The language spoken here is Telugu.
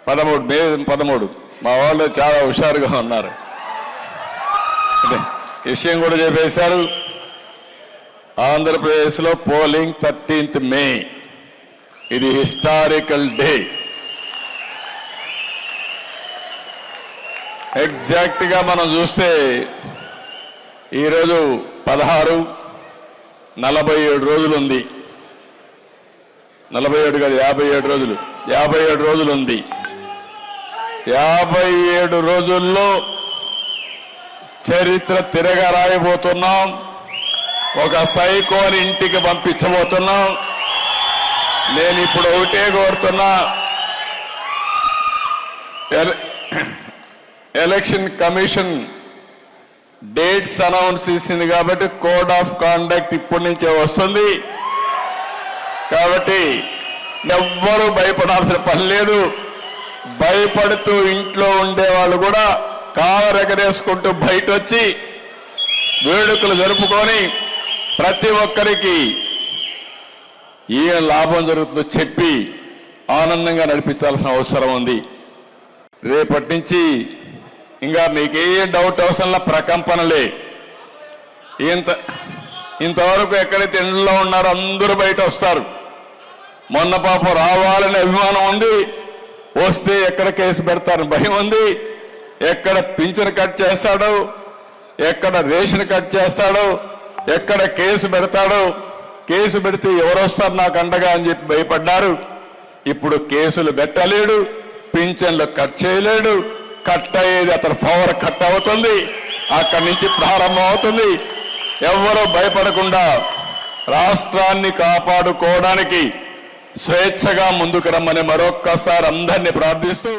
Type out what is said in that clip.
మే 13 మా వాళ్ళు చాలా హుషారుగా ఉన్నారు. విషయం కూడా చెప్పేశారు. ఆంధ్రప్రదేశ్లో పోలింగ్ 13th మే. ఇది హిస్టారికల్ డే. ఎగ్జాక్ట్ గా మనం చూస్తే ఈరోజు 47 రోజులు ఉంది. 47 కాదు 57 రోజులు. 57 రోజులు ఉంది. 57 రోజుల్లో చరిత్ర తిరగ రాయబోతున్నాం. ఒక సైకోని ఇంటికి పంపించబోతున్నాం. నేను ఇప్పుడు ఒకటే కోరుతున్నా, ఎలక్షన్ కమిషన్ డేట్స్ అనౌన్స్ చేసింది కాబట్టి కోడ్ ఆఫ్ కాండక్ట్ ఇప్పటి నుంచే వస్తుంది. కాబట్టి ఎవ్వరూ భయపడాల్సిన పని లేదు. భయపడుతూ ఇంట్లో ఉండేవాళ్ళు కూడా కావరెగరేసుకుంటూ బయట వచ్చి వేడుకలు జరుపుకొని ప్రతి ఒక్కరికి ఏ లాభం జరుగుతుందో చెప్పి ఆనందంగా నడిపించాల్సిన అవసరం ఉంది. రేపటి నుంచి ఇంకా మీకే డౌట్ అవసరంలా ప్రకంపనలే. ఇంతవరకు ఎక్కడైతే ఇంట్లో ఉన్నారో అందరూ బయట వస్తారు. మొన్న పాపం రావాలనే అభిమానం ఉంది. వస్తే ఎక్కడ కేసు పెడతారని భయం ఉంది. ఎక్కడ పింఛను కట్ చేస్తాడో, ఎక్కడ రేషన్ కట్ చేస్తాడో, ఎక్కడ కేసు పెడతాడో, కేసు పెడితే ఎవరు వస్తారు నాకు అండగా అని చెప్పి భయపడ్డారు. ఇప్పుడు కేసులు పెట్టలేడు, పింఛన్లు కట్ చేయలేడు. కట్ అయ్యేది అతను పవర్ కట్ అవుతుంది. అక్కడి నుంచి ప్రారంభం అవుతుంది. ఎవరూ భయపడకుండా రాష్ట్రాన్ని కాపాడుకోవడానికి స్వేచ్ఛగా ముందుకు రమ్మని మరొక్కసారి అందరినీ ప్రార్థిస్తూ